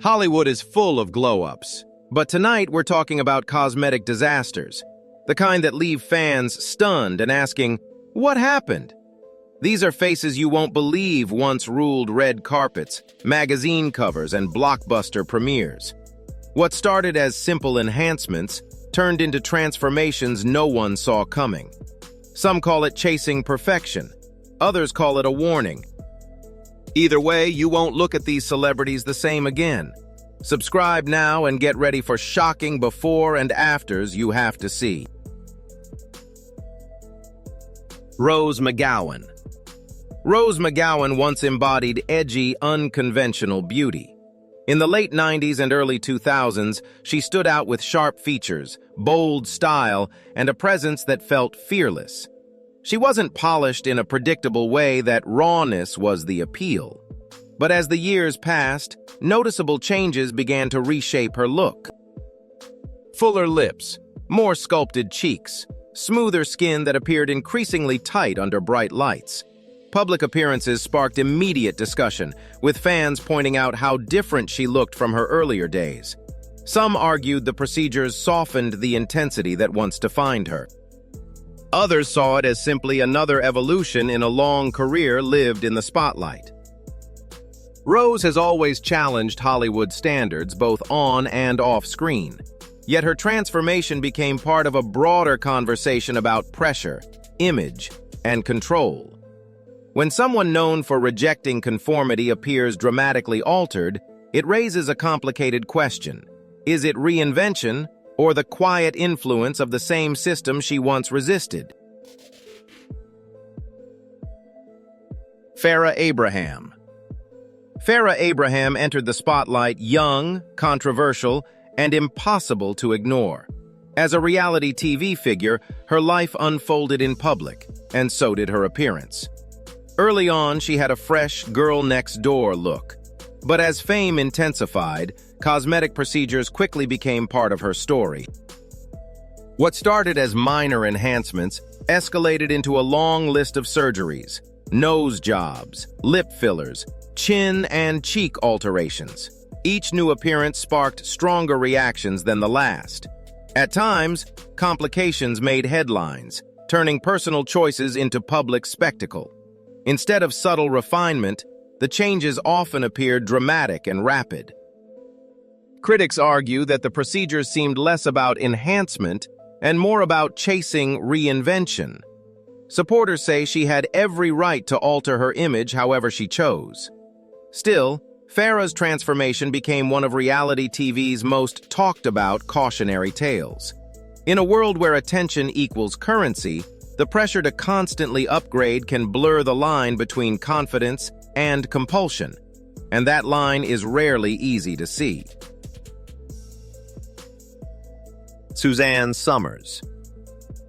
Hollywood is full of glow-ups, but tonight we're talking about cosmetic disasters, the kind that leave fans stunned and asking, what happened? These are faces you won't believe once ruled red carpets, magazine covers, and blockbuster premieres. What started as simple enhancements turned into transformations no one saw coming. Some call it chasing perfection, others call it a warning. Either way, you won't look at these celebrities the same again. Subscribe now and get ready for shocking before and afters you have to see. Rose McGowan. Rose McGowan once embodied edgy, unconventional beauty. In the late 90s and early 2000s, she stood out with sharp features, bold style, and a presence that felt fearless. She wasn't polished in a predictable way that rawness was the appeal. But as the years passed, noticeable changes began to reshape her look. Fuller lips, more sculpted cheeks, smoother skin that appeared increasingly tight under bright lights. Public appearances sparked immediate discussion, with fans pointing out how different she looked from her earlier days. Some argued the procedures softened the intensity that once defined her. Others saw it as simply another evolution in a long career lived in the spotlight. Rose has always challenged Hollywood standards both on and off screen. Yet her transformation became part of a broader conversation about pressure, image, and control. When someone known for rejecting conformity appears dramatically altered, it raises a complicated question. Is it reinvention or the quiet influence of the same system she once resisted? Farrah Abraham. Farrah Abraham entered the spotlight young, controversial, and impossible to ignore. As a reality TV figure, her life unfolded in public, and so did her appearance. Early on, she had a fresh, girl-next-door look. But as fame intensified, cosmetic procedures quickly became part of her story. What started as minor enhancements escalated into a long list of surgeries, nose jobs, lip fillers, chin and cheek alterations. Each new appearance sparked stronger reactions than the last. At times, complications made headlines, turning personal choices into public spectacle. Instead of subtle refinement, the changes often appeared dramatic and rapid. Critics argue that the procedures seemed less about enhancement and more about chasing reinvention. Supporters say she had every right to alter her image however she chose. Still, Farrah's transformation became one of reality TV's most talked-about cautionary tales. In a world where attention equals currency, the pressure to constantly upgrade can blur the line between confidence and compulsion, and that line is rarely easy to see. Suzanne Somers.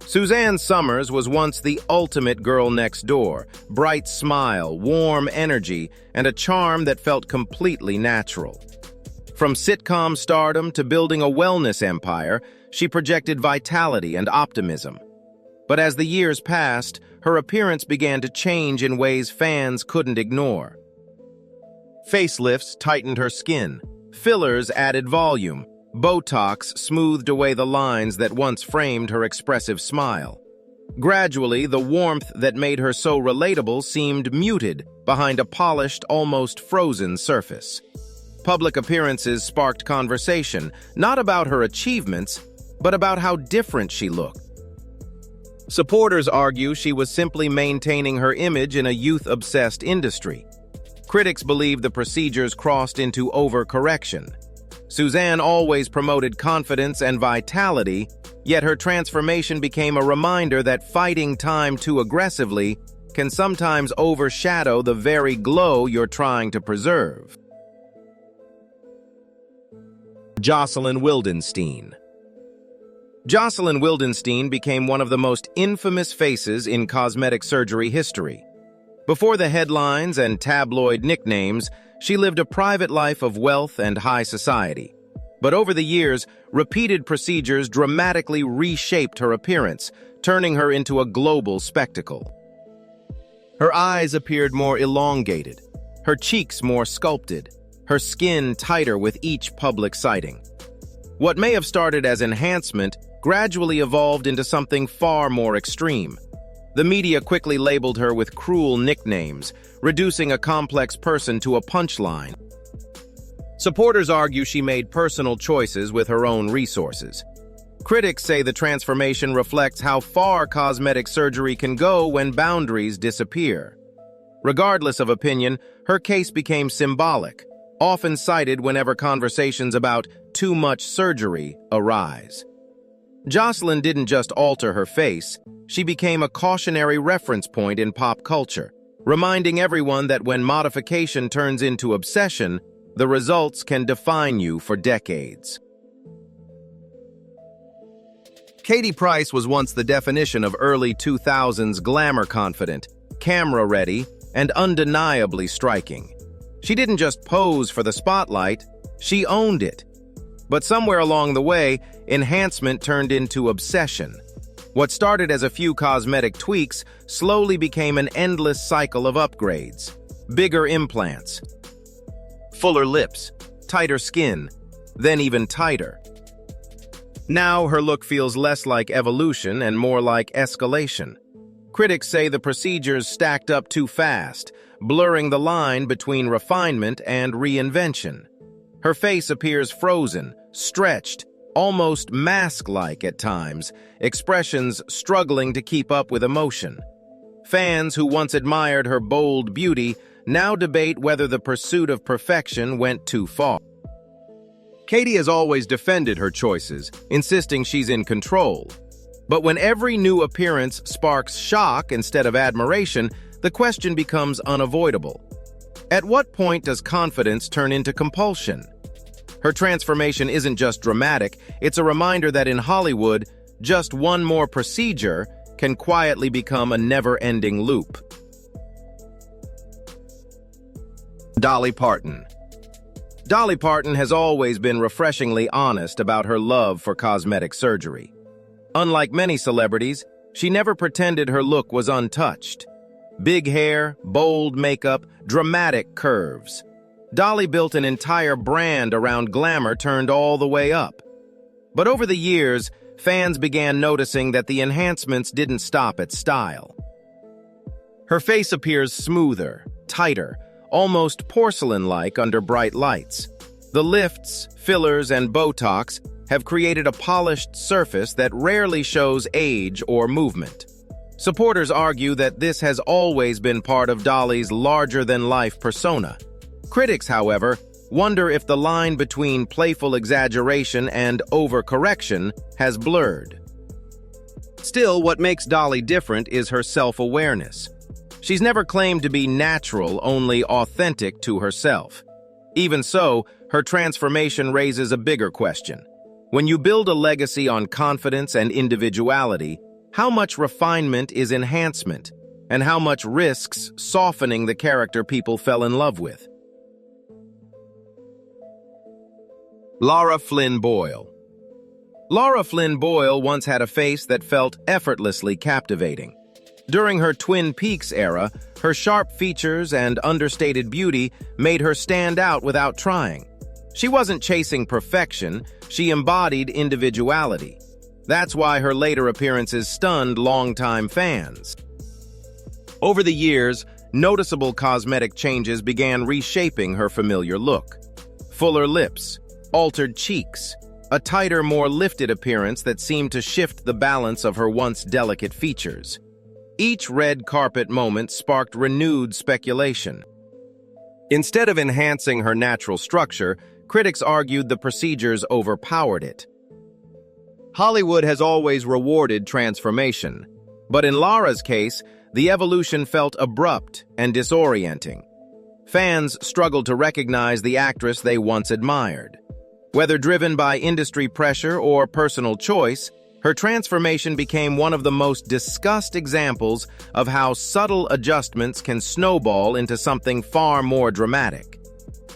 Suzanne Somers was once the ultimate girl next door, bright smile, warm energy, and a charm that felt completely natural. From sitcom stardom to building a wellness empire, she projected vitality and optimism. But as the years passed, her appearance began to change in ways fans couldn't ignore. Facelifts tightened her skin, fillers added volume, Botox smoothed away the lines that once framed her expressive smile. Gradually, the warmth that made her so relatable seemed muted behind a polished, almost frozen surface. Public appearances sparked conversation, not about her achievements, but about how different she looked. Supporters argue she was simply maintaining her image in a youth-obsessed industry. Critics believe the procedures crossed into overcorrection. Suzanne always promoted confidence and vitality, yet her transformation became a reminder that fighting time too aggressively can sometimes overshadow the very glow you're trying to preserve. Jocelyn Wildenstein. Jocelyn Wildenstein became one of the most infamous faces in cosmetic surgery history. Before the headlines and tabloid nicknames, she lived a private life of wealth and high society. But over the years, repeated procedures dramatically reshaped her appearance, turning her into a global spectacle. Her eyes appeared more elongated, her cheeks more sculpted, her skin tighter with each public sighting. What may have started as enhancement gradually evolved into something far more extreme. The media quickly labeled her with cruel nicknames, reducing a complex person to a punchline. Supporters argue she made personal choices with her own resources. Critics say the transformation reflects how far cosmetic surgery can go when boundaries disappear. Regardless of opinion, her case became symbolic, often cited whenever conversations about too much surgery arise. Jocelyn didn't just alter her face, she became a cautionary reference point in pop culture, reminding everyone that when modification turns into obsession, the results can define you for decades. Katie Price was once the definition of early 2000s glamour confident, camera-ready, and undeniably striking. She didn't just pose for the spotlight, she owned it. But somewhere along the way, enhancement turned into obsession. What started as a few cosmetic tweaks slowly became an endless cycle of upgrades. Bigger implants, fuller lips, tighter skin, then even tighter. Now her look feels less like evolution and more like escalation. Critics say the procedures stacked up too fast, blurring the line between refinement and reinvention. Her face appears frozen, stretched, almost mask-like at times, expressions struggling to keep up with emotion. Fans who once admired her bold beauty now debate whether the pursuit of perfection went too far. Katie has always defended her choices, insisting she's in control. But when every new appearance sparks shock instead of admiration, the question becomes unavoidable. At what point does confidence turn into compulsion? Her transformation isn't just dramatic, it's a reminder that in Hollywood, just one more procedure can quietly become a never-ending loop. Dolly Parton. Dolly Parton has always been refreshingly honest about her love for cosmetic surgery. Unlike many celebrities, she never pretended her look was untouched. Big hair, bold makeup, dramatic curves. Dolly built an entire brand around glamour turned all the way up. But over the years, fans began noticing that the enhancements didn't stop at style. Her face appears smoother, tighter, almost porcelain-like under bright lights. The lifts, fillers, and Botox have created a polished surface that rarely shows age or movement. Supporters argue that this has always been part of Dolly's larger-than-life persona. Critics, however, wonder if the line between playful exaggeration and overcorrection has blurred. Still, what makes Dolly different is her self-awareness. She's never claimed to be natural, only authentic to herself. Even so, her transformation raises a bigger question. When you build a legacy on confidence and individuality, how much refinement is enhancement, and how much risks softening the character people fell in love with? Lara Flynn Boyle. Lara Flynn Boyle once had a face that felt effortlessly captivating. During her Twin Peaks era, her sharp features and understated beauty made her stand out without trying. She wasn't chasing perfection, she embodied individuality. That's why her later appearances stunned longtime fans. Over the years, noticeable cosmetic changes began reshaping her familiar look. Fuller lips, altered cheeks, a tighter, more lifted appearance that seemed to shift the balance of her once delicate features. Each red carpet moment sparked renewed speculation. Instead of enhancing her natural structure, critics argued the procedures overpowered it. Hollywood has always rewarded transformation, but in Lara's case, the evolution felt abrupt and disorienting. Fans struggled to recognize the actress they once admired. Whether driven by industry pressure or personal choice, her transformation became one of the most discussed examples of how subtle adjustments can snowball into something far more dramatic.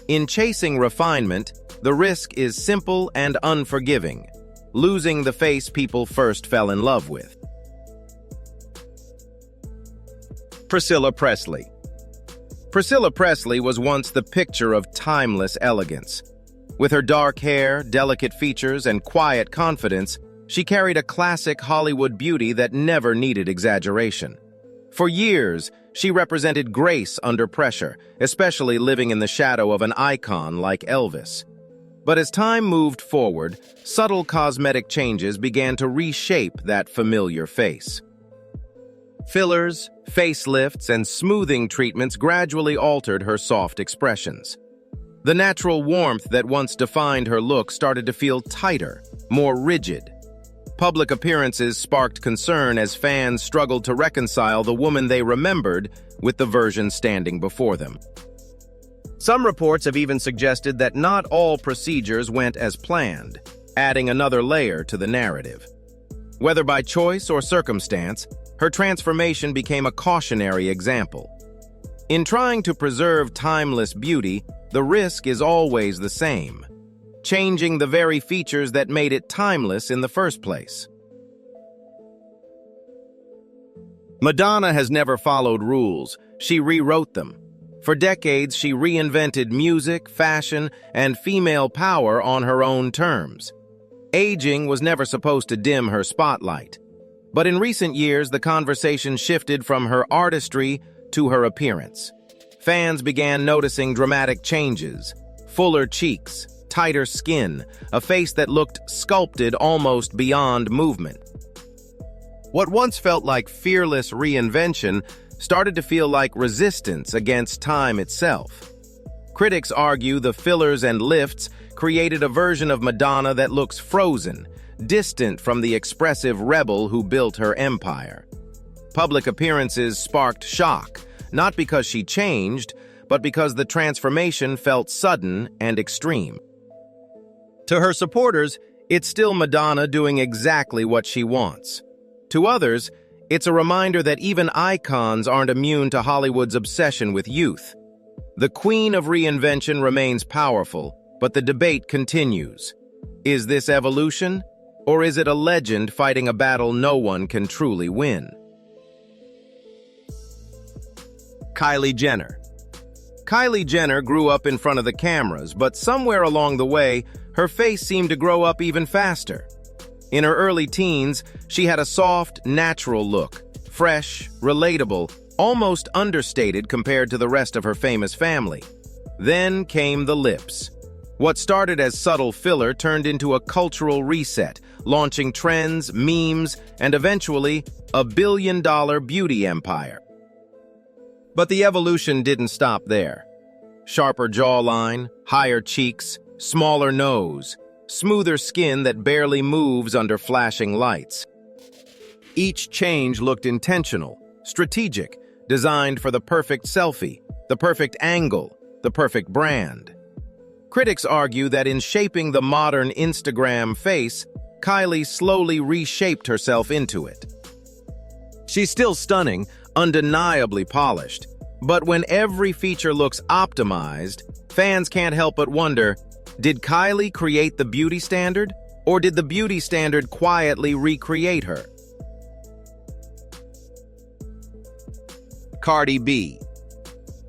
In chasing refinement, the risk is simple and unforgiving, losing the face people first fell in love with. Priscilla Presley. Priscilla Presley was once the picture of timeless elegance. With her dark hair, delicate features, and quiet confidence, she carried a classic Hollywood beauty that never needed exaggeration. For years, she represented grace under pressure, especially living in the shadow of an icon like Elvis. But as time moved forward, subtle cosmetic changes began to reshape that familiar face. Fillers, facelifts, and smoothing treatments gradually altered her soft expressions. The natural warmth that once defined her look started to feel tighter, more rigid. Public appearances sparked concern as fans struggled to reconcile the woman they remembered with the version standing before them. Some reports have even suggested that not all procedures went as planned, adding another layer to the narrative. Whether by choice or circumstance, her transformation became a cautionary example. In trying to preserve timeless beauty, the risk is always the same: changing the very features that made it timeless in the first place. Madonna has never followed rules. She rewrote them. For decades, she reinvented music, fashion, and female power on her own terms. Aging was never supposed to dim her spotlight. But in recent years, the conversation shifted from her artistry to her appearance. Fans began noticing dramatic changes: fuller cheeks, tighter skin, a face that looked sculpted almost beyond movement. What once felt like fearless reinvention started to feel like resistance against time itself. Critics argue the fillers and lifts created a version of Madonna that looks frozen, distant from the expressive rebel who built her empire. Public appearances sparked shock, not because she changed, but because the transformation felt sudden and extreme. To her supporters, it's still Madonna doing exactly what she wants. To others, it's a reminder that even icons aren't immune to Hollywood's obsession with youth. The queen of reinvention remains powerful, but the debate continues. Is this evolution? Or is it a legend fighting a battle no one can truly win? Kylie Jenner. Kylie Jenner grew up in front of the cameras, but somewhere along the way, her face seemed to grow up even faster. In her early teens, she had a soft, natural look, fresh, relatable, almost understated compared to the rest of her famous family. Then came the lips. What started as subtle filler turned into a cultural reset, launching trends, memes, and eventually a billion-dollar beauty empire. But the evolution didn't stop there. Sharper jawline, higher cheeks, smaller nose, smoother skin that barely moves under flashing lights. Each change looked intentional, strategic, designed for the perfect selfie, the perfect angle, the perfect brand. Critics argue that in shaping the modern Instagram face, Kylie slowly reshaped herself into it. She's still stunning, undeniably polished, but when every feature looks optimized, fans can't help but wonder, did Kylie create the beauty standard, or did the beauty standard quietly recreate her? Cardi B.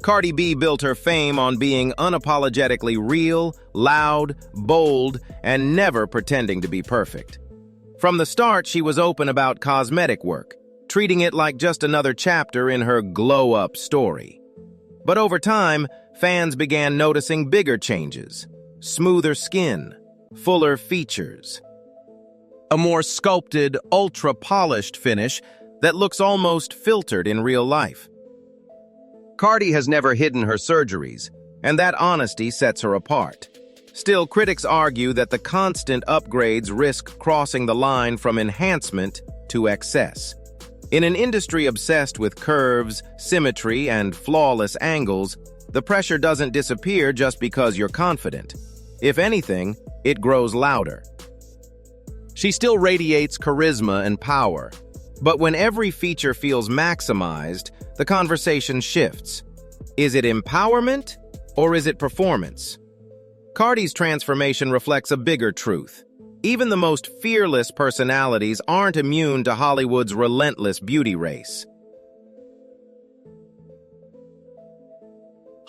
Cardi B built her fame on being unapologetically real, loud, bold, and never pretending to be perfect. From the start, she was open about cosmetic work, treating it like just another chapter in her glow-up story. But over time, fans began noticing bigger changes: smoother skin, fuller features, a more sculpted, ultra-polished finish that looks almost filtered in real life. Cardi has never hidden her surgeries, and that honesty sets her apart. Still, critics argue that the constant upgrades risk crossing the line from enhancement to excess. In an industry obsessed with curves, symmetry, and flawless angles, the pressure doesn't disappear just because you're confident. If anything, it grows louder. She still radiates charisma and power, but when every feature feels maximized, the conversation shifts. Is it empowerment or is it performance? Cardi's transformation reflects a bigger truth. Even the most fearless personalities aren't immune to Hollywood's relentless beauty race.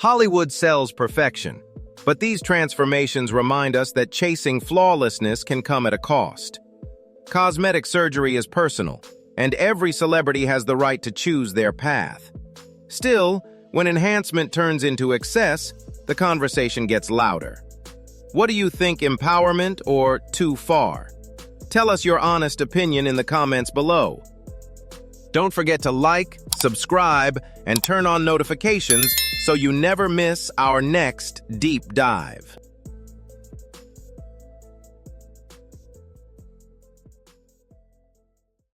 Hollywood sells perfection, but these transformations remind us that chasing flawlessness can come at a cost. Cosmetic surgery is personal, and every celebrity has the right to choose their path. Still, when enhancement turns into excess, the conversation gets louder. What do you think, empowerment or too far? Tell us your honest opinion in the comments below. Don't forget to like, subscribe, and turn on notifications so you never miss our next deep dive.